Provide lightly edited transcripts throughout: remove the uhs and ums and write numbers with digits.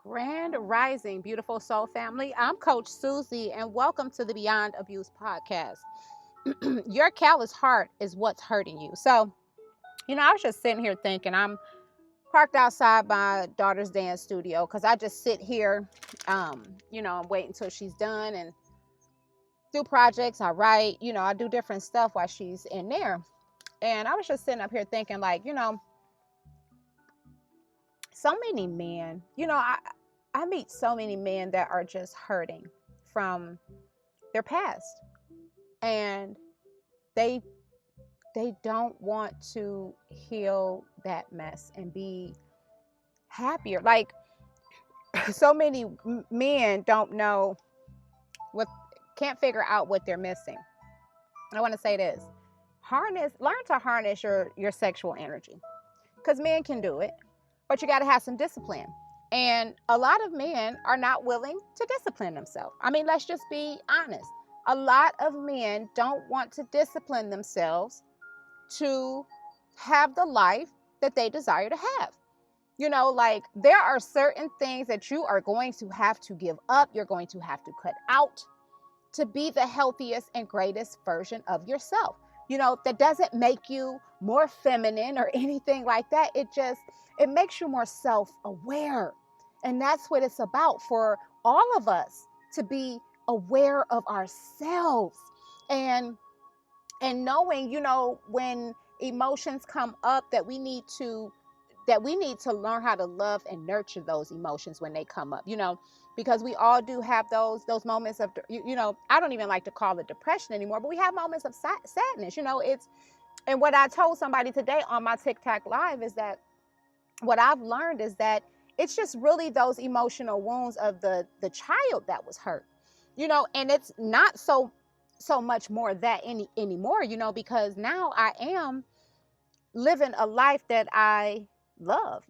Grand Rising, beautiful soul family. I'm Coach Susie, and welcome to the Beyond Abuse podcast. Your callous heart is what's hurting you. So, I was just sitting here thinking, I'm parked outside my daughter's dance studio because I just sit here, I'm waiting until she's done and do projects. I write, I do different stuff while she's in there. And I was just sitting up here thinking, like, so many men, I meet so many men that are just hurting from their past, and they they don't want to heal that mess and be happier. Like, so many men don't know what, can't figure out what they're missing. I want to say this: learn to harness your sexual energy, because men can do it, but you got to have some discipline. And a lot of men are not willing to discipline themselves. I mean, let's just be honest. A lot of men don't want to discipline themselves to have the life that they desire to have. Like, there are certain things that you are going to have to give up. You're going to have to cut out to be the healthiest and greatest version of yourself. That doesn't make you more feminine or anything like that. It makes you more self-aware. And that's what it's about, for all of us to be aware of ourselves and knowing, when emotions come up, that we need to learn how to love and nurture those emotions when they come up, because we all do have those moments of, I don't even like to call it depression anymore, but we have moments of sadness. And what I told somebody today on my TikTok live is that what I've learned is that it's just really those emotional wounds of the child that was hurt, and it's not so much more that anymore, because now I am living a life that I love,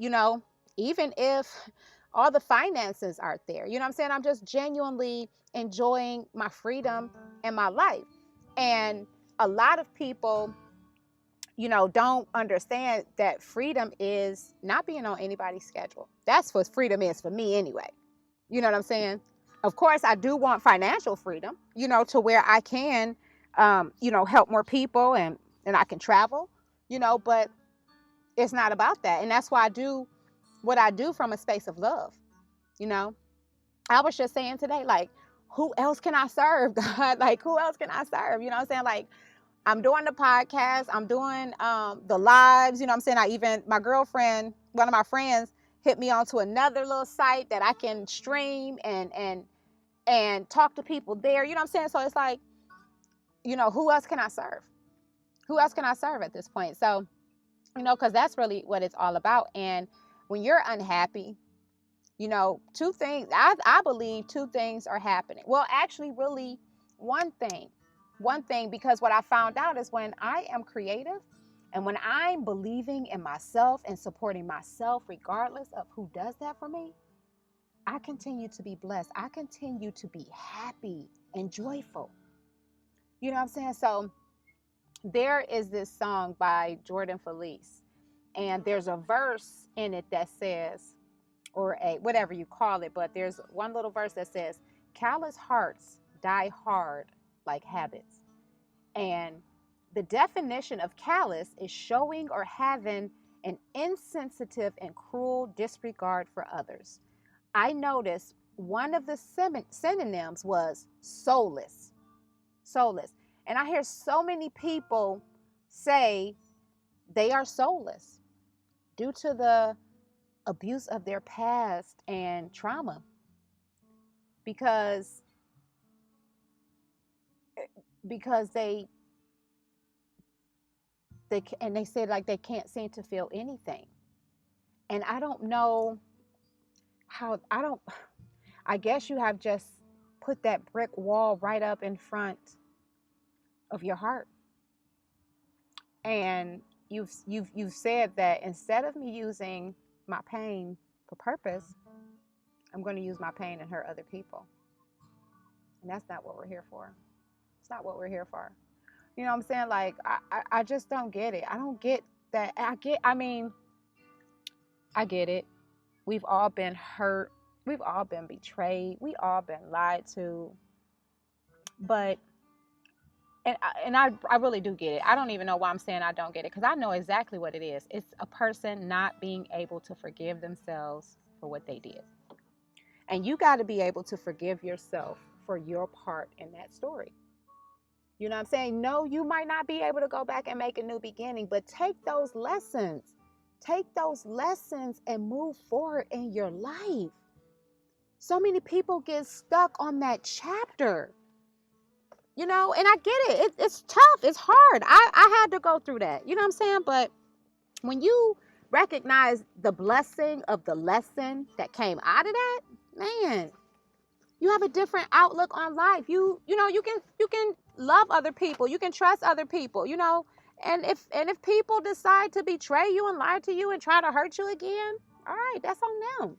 even if all the finances aren't there. You know what I'm saying? I'm just genuinely enjoying my freedom and my life. And a lot of people, don't understand that freedom is not being on anybody's schedule. That's what freedom is for me anyway. You know what I'm saying? Of course, I do want financial freedom, to where I can, help more people and I can travel, but it's not about that. And that's why I do what I do from a space of love. I was just saying today, like, who else can I serve, God? Like, who else can I serve? You know what I'm saying? Like, I'm doing the podcast, I'm doing the lives, I'm saying? My girlfriend, one of my friends, hit me onto another little site that I can stream and talk to people there. You know what I'm saying? So it's like, who else can I serve? Who else can I serve at this point? So, because that's really what it's all about. And when you're unhappy, two things, I believe two things are happening. Well, actually, really one thing, because what I found out is when I am creative and when I'm believing in myself and supporting myself, regardless of who does that for me, I continue to be blessed. I continue to be happy and joyful. You know what I'm saying? So there is this song by Jordan Felice, and there's a verse in it that says, or a whatever you call it, but there's one little verse that says, callous hearts die hard like habits. And the definition of callous is showing or having an insensitive and cruel disregard for others. I noticed one of the synonyms was soulless. Soulless. And I hear so many people say they are soulless due to the abuse of their past and trauma, because they say, like, they can't seem to feel anything. And I don't know how. I guess you have just put that brick wall right up in front of your heart, and you've said that instead of me using my pain for purpose, I'm going to use my pain and hurt other people. And that's not what we're here for. It's not what we're here for. You know what I'm saying? Like, I just don't get it. I don't get that. I get it. We've all been hurt. We've all been betrayed. We all been lied to. But I really do get it. I don't even know why I'm saying I don't get it, because I know exactly what it is. It's a person not being able to forgive themselves for what they did. And you got to be able to forgive yourself for your part in that story. You know what I'm saying? No, you might not be able to go back and make a new beginning, but take those lessons. Take those lessons and move forward in your life. So many people get stuck on that chapter. You know, and I get it. It's tough. It's hard. I had to go through that. You know what I'm saying? But when you recognize the blessing of the lesson that came out of that, man, you have a different outlook on life. You know, you can love other people. You can trust other people, you know. And if people decide to betray you and lie to you and try to hurt you again, all right, that's on them.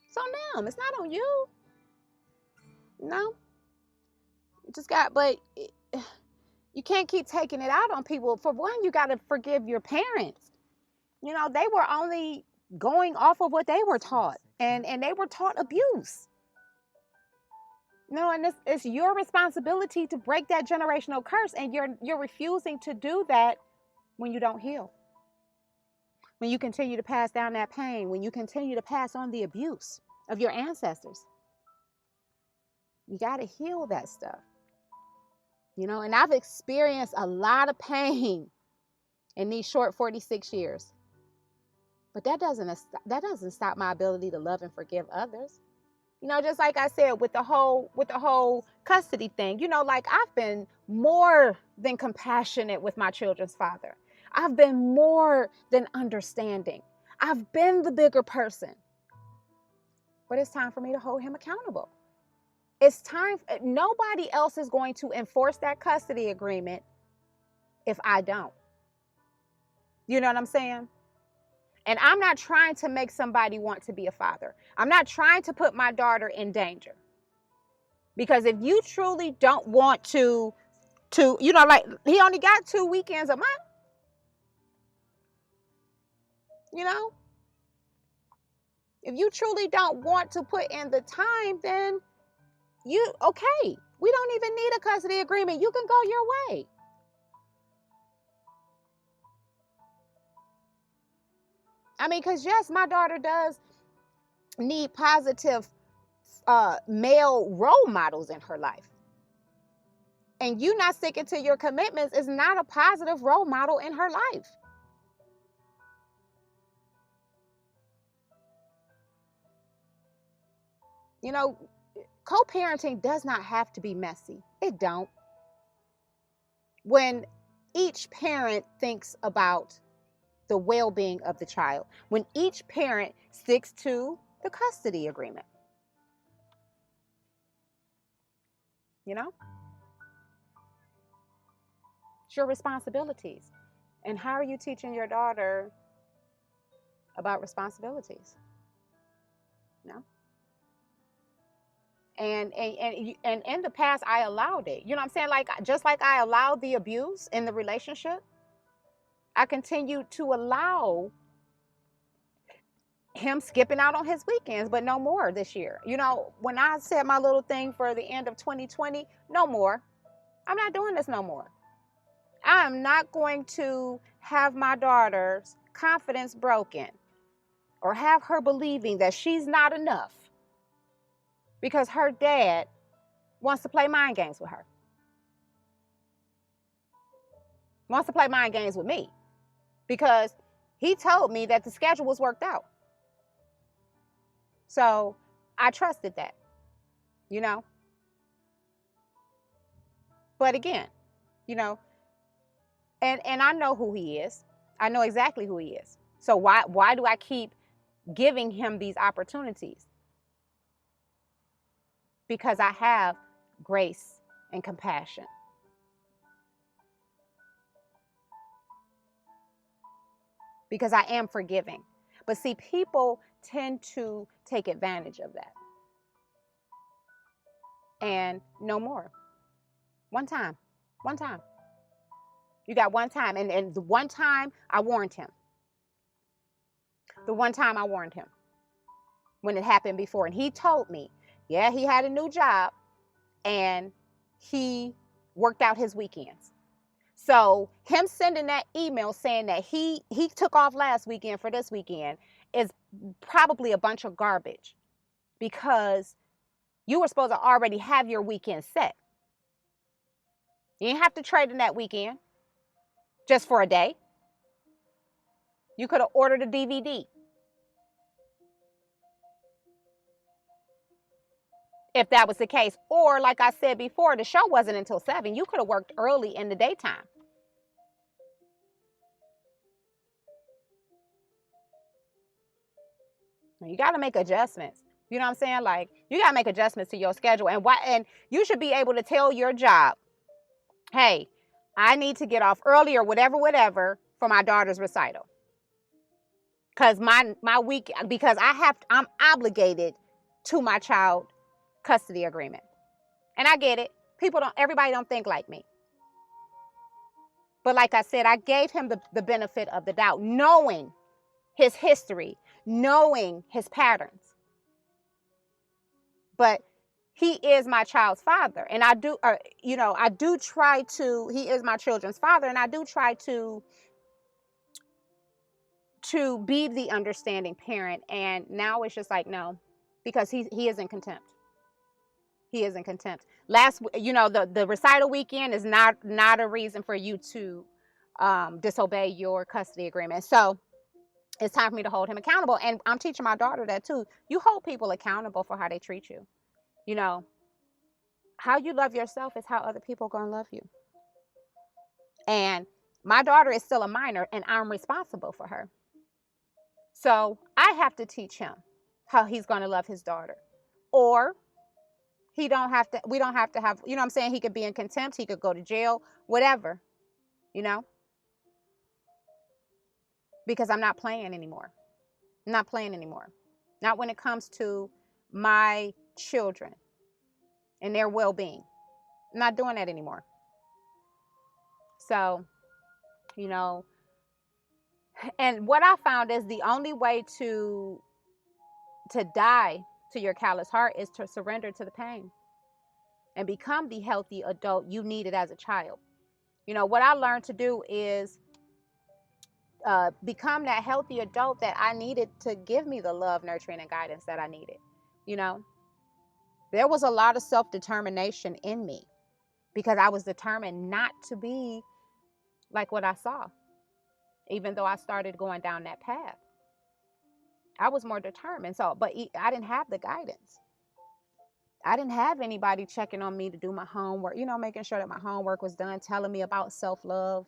It's on them. It's not on you. No. You just got, but you can't keep taking it out on people. For one, you got to forgive your parents. You know, they were only going off of what they were taught, and they were taught abuse. You know, and it's your responsibility to break that generational curse, and you're refusing to do that when you don't heal. When you continue to pass down that pain, when you continue to pass on the abuse of your ancestors. You got to heal that stuff. You know, and I've experienced a lot of pain in these short 46 years. But that doesn't stop my ability to love and forgive others. You know, just like I said with the whole custody thing, you know, like I've been more than compassionate with my children's father. I've been more than understanding. I've been the bigger person. But it's time for me to hold him accountable. It's time. Nobody else is going to enforce that custody agreement if I don't. You know what I'm saying? And I'm not trying to make somebody want to be a father. I'm not trying to put my daughter in danger. Because if you truly don't want to, you know, like he only got 2 weekends a month. You know? If you truly don't want to put in the time, then okay. We don't even need a custody agreement. You can go your way. I mean, because yes, my daughter does need positive male role models in her life. And you not sticking to your commitments is not a positive role model in her life. You know, co-parenting does not have to be messy. It don't. When each parent thinks about the well-being of the child, when each parent sticks to the custody agreement. You know? It's your responsibilities. And how are you teaching your daughter about responsibilities? No? And in the past, I allowed it. You know what I'm saying? Like, just like I allowed the abuse in the relationship, I continue to allow him skipping out on his weekends, but no more this year. You know, when I said my little thing for the end of 2020, no more. I'm not doing this no more. I am not going to have my daughter's confidence broken or have her believing that she's not enough because her dad wants to play mind games with her. Wants to play mind games with me because he told me that the schedule was worked out. So I trusted that, you know. But again, you know, and I know who he is. I know exactly who he is. So why do I keep giving him these opportunities? Because I have grace and compassion. Because I am forgiving. But see, people tend to take advantage of that. And no more. One time. You got one time. And the one time I warned him. when it happened before. And he told me, yeah, he had a new job and he worked out his weekends. So him sending that email saying that he took off last weekend for this weekend is probably a bunch of garbage, because you were supposed to already have your weekend set. You didn't have to trade in that weekend just for a day. You could have ordered a DVD. If that was the case. Or like I said before, the show wasn't until 7. You could have worked early in the daytime. You got to make adjustments. You know what I'm saying? Like, you got to make adjustments to your schedule. And you should be able to tell your job, hey, I need to get off early or whatever for my daughter's recital. Because my week, because I'm obligated to my child custody agreement. And I get it. Everybody don't think like me. But like I said, I gave him the benefit of the doubt, knowing his history, knowing his patterns. But he is my child's father. And I do try to, he is my children's father. And I do try to be the understanding parent. And now it's just like, no, because he is in contempt. He is in contempt. The recital weekend is not a reason for you to disobey your custody agreement. So it's time for me to hold him accountable. And I'm teaching my daughter that too. You hold people accountable for how they treat you. You know, how you love yourself is how other people are going to love you. And my daughter is still a minor and I'm responsible for her. So I have to teach him how he's going to love his daughter. Or we don't have to have, you know what I'm saying? He could be in contempt. He could go to jail, whatever, because I'm not playing anymore. I'm not playing anymore. Not when it comes to my children and their well-being. I'm not doing that anymore. So, and what I found is the only way to die to your callous heart is to surrender to the pain and become the healthy adult you needed as a child. What I learned to do is become that healthy adult that I needed to give me the love, nurturing, and guidance that I needed. There was a lot of self-determination in me because I was determined not to be like what I saw, even though I started going down that path. I was more determined. But I didn't have the guidance. I didn't have anybody checking on me to do my homework, making sure that my homework was done, telling me about self-love,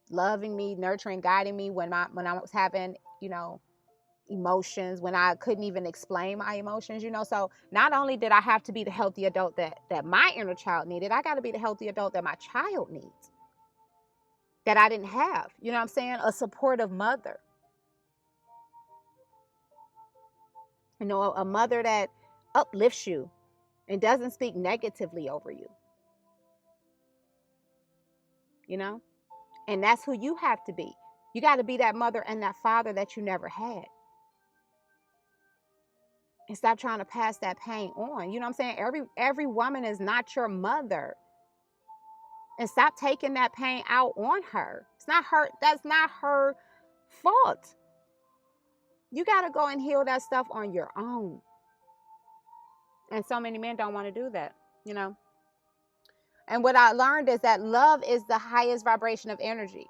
loving me, nurturing, guiding me when I was having, emotions, when I couldn't even explain my emotions, So not only did I have to be the healthy adult that my inner child needed, I got to be the healthy adult that my child needs, that I didn't have, a supportive mother, a mother that uplifts you and doesn't speak negatively over you, and that's who you have to be. You got to be that mother and that father that you never had. And stop trying to pass that pain on. You know what I'm saying? Every woman is not your mother. And stop taking that pain out on her. It's not her. That's not her fault. You got to go and heal that stuff on your own. And so many men don't want to do that, And what I learned is that love is the highest vibration of energy.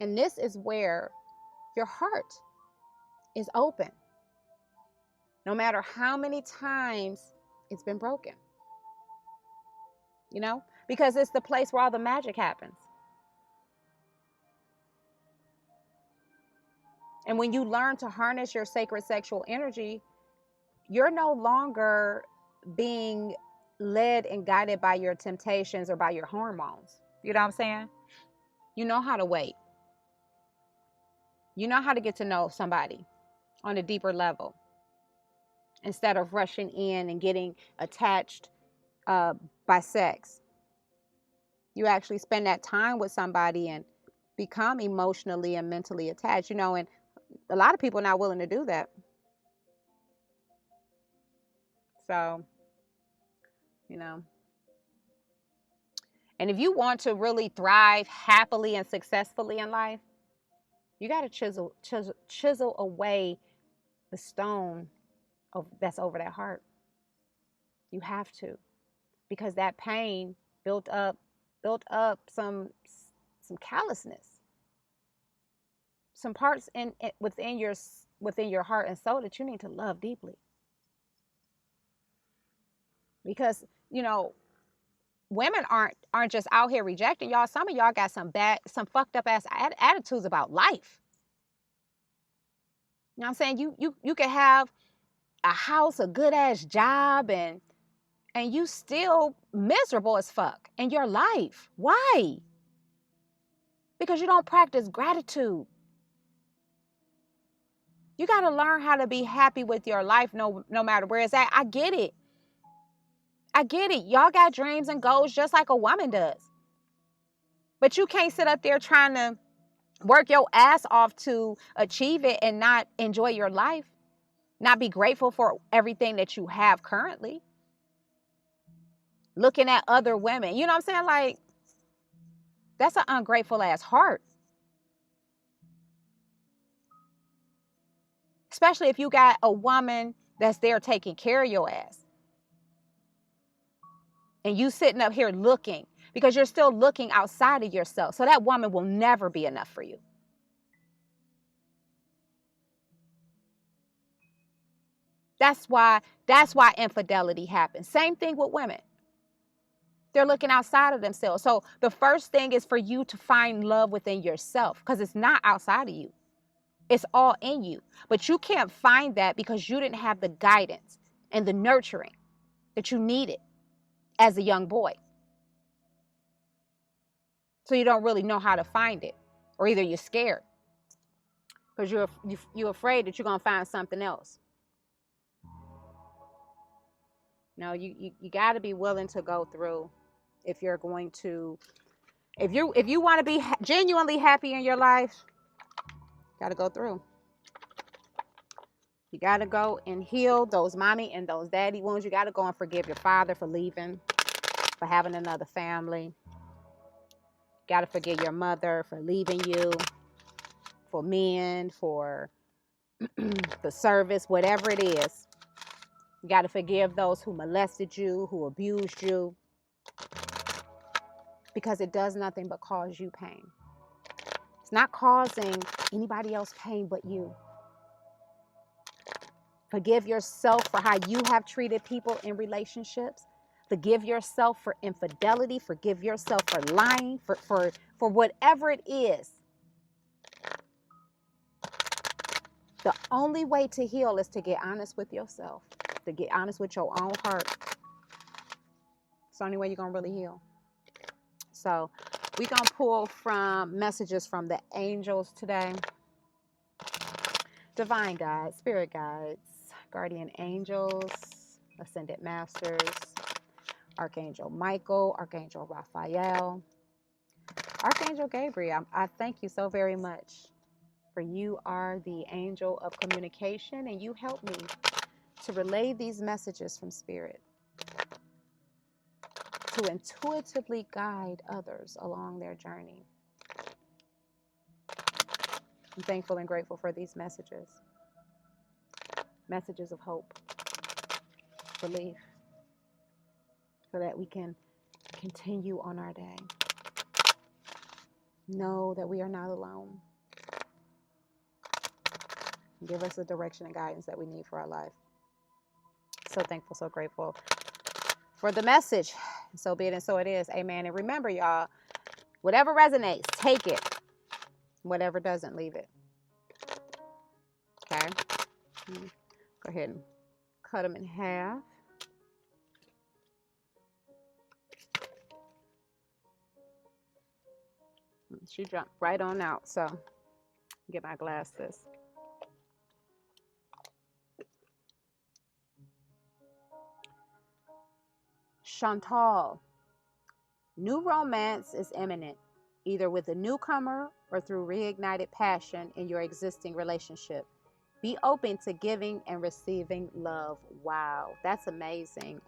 And this is where your heart is open. No matter how many times it's been broken. Because it's the place where all the magic happens. And when you learn to harness your sacred sexual energy, you're no longer being led and guided by your temptations or by your hormones. You know what I'm saying? You know how to wait. You know how to get to know somebody on a deeper level instead of rushing in and getting attached by sex. You actually spend that time with somebody and become emotionally and mentally attached, and a lot of people are not willing to do that. So, you know, and if you want to really thrive happily and successfully in life, you got to chisel away the stone that's over that heart. You have to, because that pain built up some callousness, some parts within your heart and soul that you need to love deeply. Because, you know, women aren't just out here rejecting y'all. Some of y'all got some fucked up ass attitudes about life. You know what I'm saying? You can have a house, a good ass job, and you still miserable as fuck in your life. Why? Because you don't practice gratitude. You got to learn how to be happy with your life no matter where it's at. I get it. Y'all got dreams and goals just like a woman does. But you can't sit up there trying to work your ass off to achieve it and not enjoy your life, not be grateful for everything that you have currently. Looking at other women, you know what I'm saying? Like, that's an ungrateful ass heart. Especially if you got a woman that's there taking care of your ass. And you sitting up here looking, because you're still looking outside of yourself. So that woman will never be enough for you. That's why infidelity happens. Same thing with women. They're looking outside of themselves. So the first thing is for you to find love within yourself, because it's not outside of you. It's all in you. But you can't find that because you didn't have the guidance and the nurturing that you needed as a young boy. So you don't really know how to find it. Or either you're scared because you're afraid that you're going to find something else. No, you got to be willing to go through if you're going to, if you want to be genuinely happy in your life, got to go through. You got to go and heal those mommy and those daddy wounds. You got to go and forgive your father for leaving, for having another family. You got to forgive your mother for leaving you, for men, for the service, whatever it is. You got to forgive those who molested you, who abused you, because it does nothing but cause you pain. It's not causing anybody else pain but you. Forgive yourself for how you have treated people in relationships. Forgive yourself for infidelity. Forgive yourself for lying, for whatever it is. The only way to heal is to get honest with yourself, to get honest with your own heart. It's the only way you're going to really heal. So we're going to pull from messages from the angels today. Divine guides, spirit guides, guardian angels, ascended masters, Archangel Michael, Archangel Raphael, Archangel Gabriel. I thank you so very much, for you are the angel of communication, and you help me to relay these messages from spirit, to intuitively guide others along their journey. I'm thankful and grateful for these messages of hope, belief, so that we can continue on our day. Know that we are not alone. Give us the direction and guidance that we need for our life. So thankful, so grateful for the message. So be it and so it is. Amen. And remember, y'all, whatever resonates, take it. Whatever doesn't, leave it. Okay? Go ahead and cut them in half. She jumped right on out, so get my glasses. Chantal, new romance is imminent, either with a newcomer or through reignited passion in your existing relationship. Be open to giving and receiving love. Wow, that's amazing.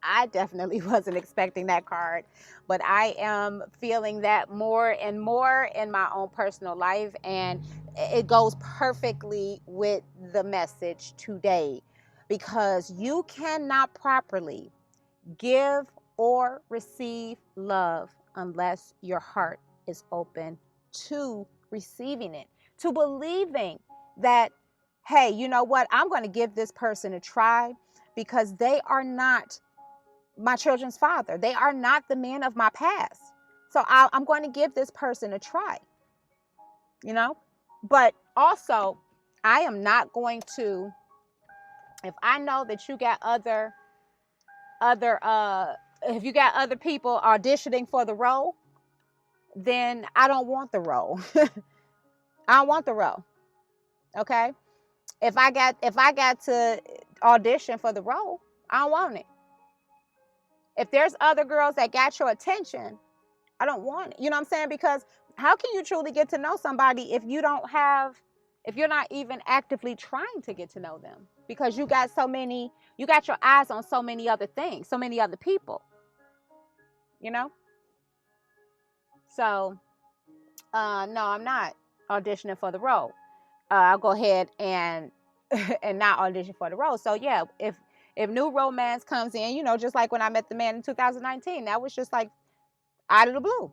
I definitely wasn't expecting that card, but I am feeling that more and more in my own personal life, and it goes perfectly with the message today, because you cannot properly give or receive love unless your heart is open to receiving it, to believing that, hey, you know what, I'm going to give this person a try, because they are not my children's father. They are not the men of my past. So I'm going to give this person a try, you know? But also, I am not going to, if I know that you got if you got other people auditioning for the role, then I don't want the role. I don't want the role. Okay? If I got to audition for the role, I don't want it. If there's other girls that got your attention, I don't want it. You know what I'm saying? Because how can you truly get to know somebody if you're not even actively trying to get to know them? Because you got your eyes on so many other things, so many other people, you know? So, no, I'm not auditioning for the role. I'll go ahead and and not audition for the role. So yeah, if new romance comes in, just like when I met the man in 2019, that was just like out of the blue,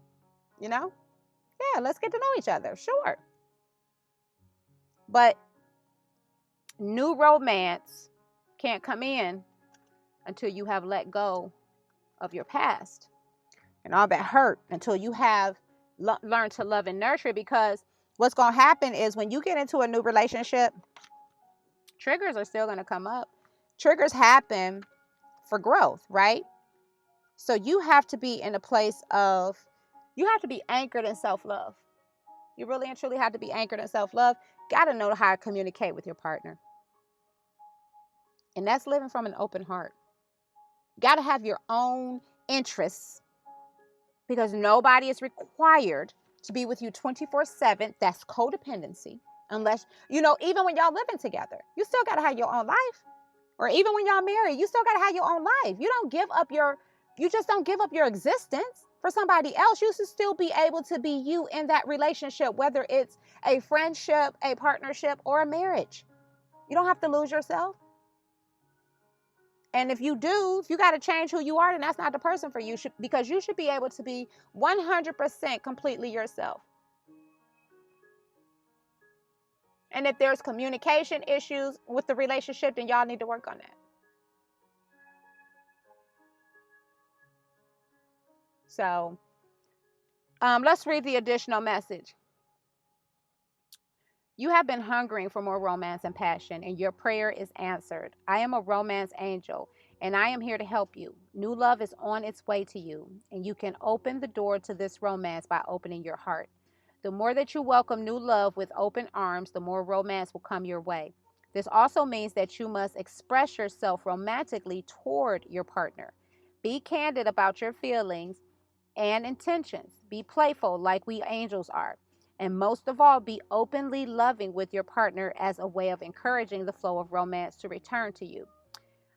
you know? Yeah, let's get to know each other. Sure. But new romance can't come in until you have let go of your past and all that hurt, until you have learned to love and nurture it. Because what's going to happen is when you get into a new relationship, triggers are still going to come up. Triggers happen for growth, right? So you have to be in a place of, you have to be anchored in self-love. You really and truly have to be anchored in self-love. Got to know how to communicate with your partner. And that's living from an open heart. Got to have your own interests, because nobody is required to be with you 24/7. That's codependency. Unless, even when y'all living together, you still got to have your own life. Or even when y'all married, you still got to have your own life. You just don't give up your existence for somebody else. You should still be able to be you in that relationship, whether it's a friendship, a partnership, or a marriage. You don't have to lose yourself. And if you got to change who you are, then that's not the person for you, because you should be able to be 100% completely yourself. And if there's communication issues with the relationship, then y'all need to work on that. So let's read the additional message. You have been hungering for more romance and passion, and your prayer is answered. I am a romance angel, and I am here to help you. New love is on its way to you, and you can open the door to this romance by opening your heart. The more that you welcome new love with open arms, the more romance will come your way. This also means that you must express yourself romantically toward your partner. Be candid about your feelings and intentions. Be playful like we angels are. And most of all, be openly loving with your partner as a way of encouraging the flow of romance to return to you.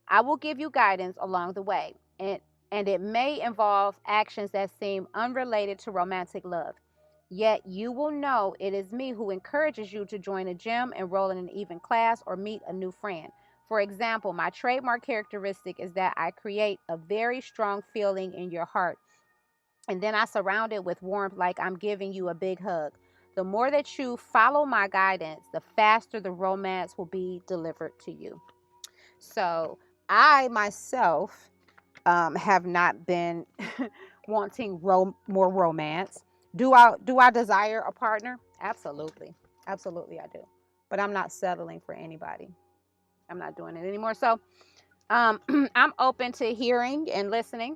I will give you guidance along the way, and it may involve actions that seem unrelated to romantic love. Yet you will know it is me who encourages you to join a gym, enroll in an even class, or meet a new friend. For example, my trademark characteristic is that I create a very strong feeling in your heart, and then I surround it with warmth like I'm giving you a big hug. The more that you follow my guidance, the faster the romance will be delivered to you. So I myself have not been wanting more romance. Do I desire a partner? Absolutely. Absolutely I do. But I'm not settling for anybody. I'm not doing it anymore. So I'm open to hearing and listening.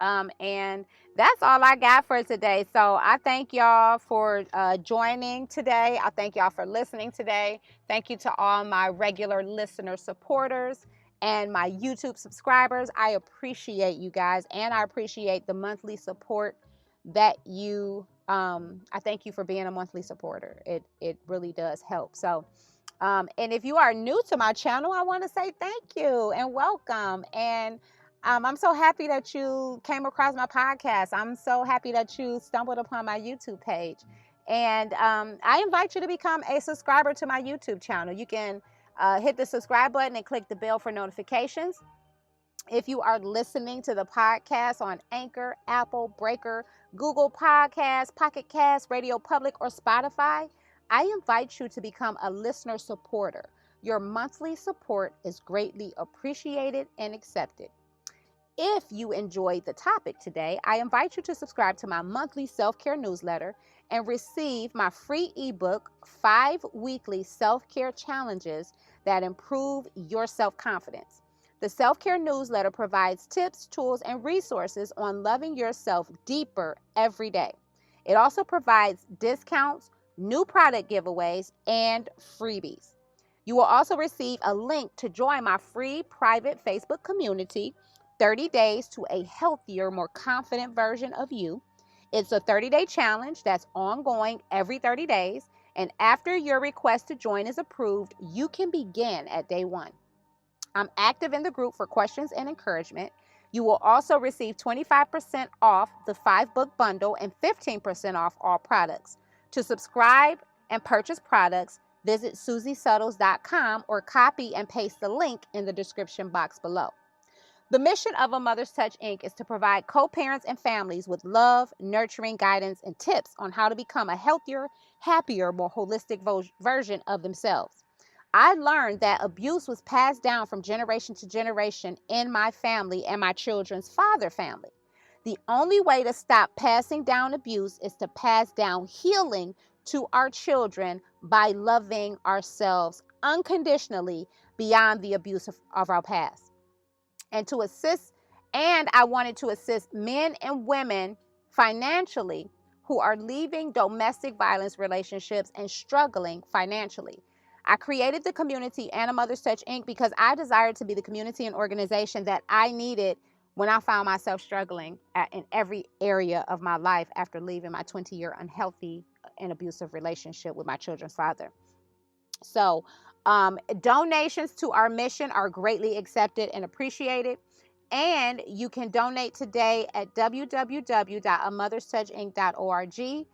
And that's all I got for today. So I thank y'all for joining today. I thank y'all for listening today. Thank you to all my regular listener supporters and my YouTube subscribers. I appreciate you guys, and I appreciate the monthly support that you I thank you for being a monthly supporter. It really does help. So, and if you are new to my channel, I want to say thank you and welcome. And I'm so happy that you came across my podcast. I'm so happy that you stumbled upon my YouTube page. And I invite you to become a subscriber to my YouTube channel. You can hit the subscribe button and click the bell for notifications. If you are listening to the podcast on Anchor, Apple, Breaker, Google Podcasts, Pocket Cast, Radio Public, or Spotify, I invite you to become a listener supporter. Your monthly support is greatly appreciated and accepted. If you enjoyed the topic today, I invite you to subscribe to my monthly self-care newsletter and receive my free ebook, 5 weekly self-care challenges that improve your self-confidence. The self-care newsletter provides tips, tools, and resources on loving yourself deeper every day. It also provides discounts, new product giveaways, and freebies. You will also receive a link to join my free private Facebook community, 30 days to a healthier, more confident version of you. It's a 30-day challenge that's ongoing every 30 days. And after your request to join is approved, you can begin at day 1. I'm active in the group for questions and encouragement. You will also receive 25% off the 5-book bundle and 15% off all products. To subscribe and purchase products, visit SusieSuttles.com or copy and paste the link in the description box below. The mission of A Mother's Touch, Inc. is to provide co-parents and families with love, nurturing guidance, and tips on how to become a healthier, happier, more holistic version of themselves. I learned that abuse was passed down from generation to generation in my family and my children's father family. The only way to stop passing down abuse is to pass down healing to our children by loving ourselves unconditionally beyond the abuse of our past. And I wanted to assist men and women financially who are leaving domestic violence relationships and struggling financially. I created the community and A Mother's Touch, Inc. because I desired to be the community and organization that I needed when I found myself struggling in every area of my life after leaving my 20-year unhealthy and abusive relationship with my children's father. So, donations to our mission are greatly accepted and appreciated. And you can donate today at www.amotherstouchinc.org.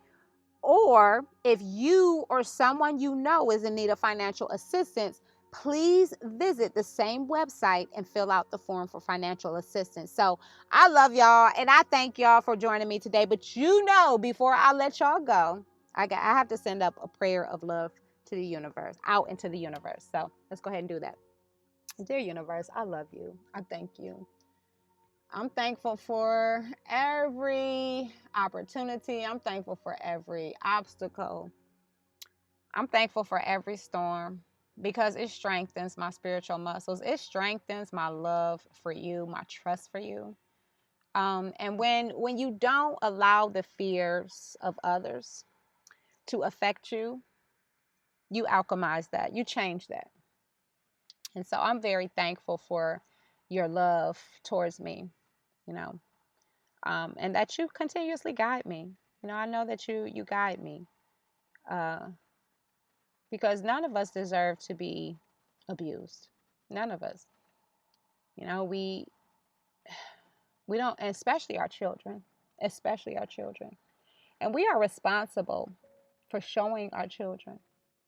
Or if you or someone you know is in need of financial assistance, please visit the same website and fill out the form for financial assistance. So I love y'all and I thank y'all for joining me today. But before I let y'all go, I have to send up a prayer of love to the universe, out into the universe. So let's go ahead and do that. Dear universe, I love you. I thank you. I'm thankful for every opportunity. I'm thankful for every obstacle. I'm thankful for every storm because it strengthens my spiritual muscles. It strengthens my love for you, my trust for you. And when you don't allow the fears of others to affect you, you alchemize that, you change that. And so I'm very thankful for your love towards me, and that you continuously guide me. I know that you guide me because none of us deserve to be abused. None of us. We don't, especially our children, And we are responsible for showing our children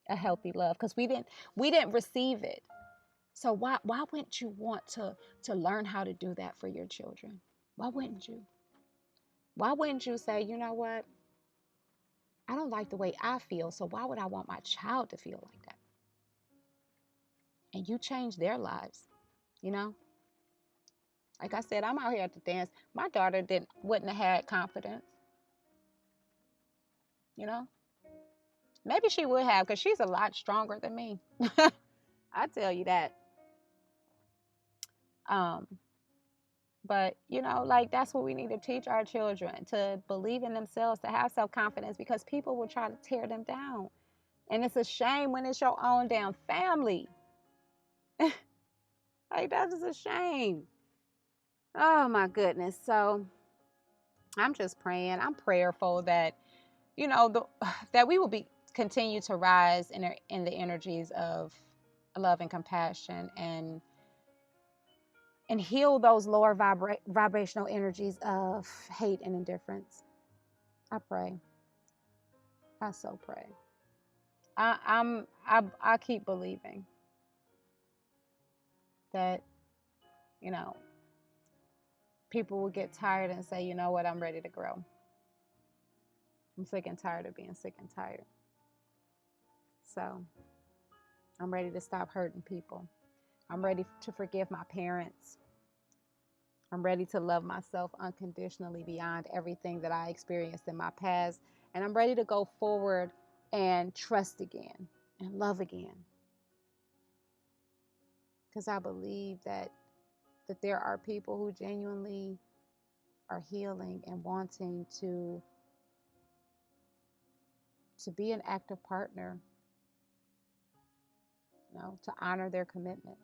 a healthy love because we didn't receive it. So why wouldn't you want to learn how to do that for your children? Why wouldn't you? Why wouldn't you say, you know what? I don't like the way I feel, so why would I want my child to feel like that? And you change their lives, Like I said, I'm out here at the dance. My daughter wouldn't have had confidence, Maybe she would have because she's a lot stronger than me. I tell you that. But, like that's what we need to teach our children, to believe in themselves, to have self-confidence, because people will try to tear them down. And it's a shame when it's your own damn family. Like, that is a shame. Oh, my goodness. So I'm just praying. I'm prayerful that you know, that we will continue to rise in the energies of love and compassion, and heal those lower vibrational energies of hate and indifference. I pray. I so pray. I keep believing that, you know, people will get tired and say, you know what, I'm ready to grow. I'm sick and tired of being sick and tired. So I'm ready to stop hurting people. I'm ready to forgive my parents. I'm ready to love myself unconditionally beyond everything that I experienced in my past. And I'm ready to go forward and trust again and love again. Because I believe that there are people who genuinely are healing and wanting to be an active partner, you know, to honor their commitments.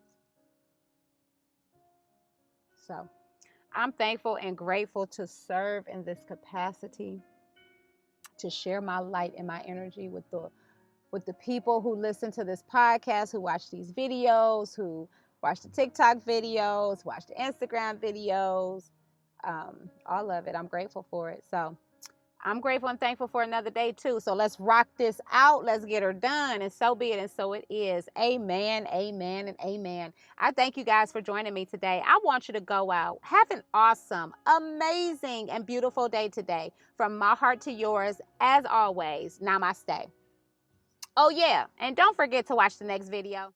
So I'm thankful and grateful to serve in this capacity, to share my light and my energy with the people who listen to this podcast, who watch these videos, who watch the TikTok videos, watch the Instagram videos, all of it. I'm grateful for it. So I'm grateful and thankful for another day too. So let's rock this out. Let's get her done. And so be it. And so it is. Amen, amen, and amen. I thank you guys for joining me today. I want you to go out. Have an awesome, amazing, and beautiful day today. From my heart to yours, as always, namaste. Oh yeah, and don't forget to watch the next video.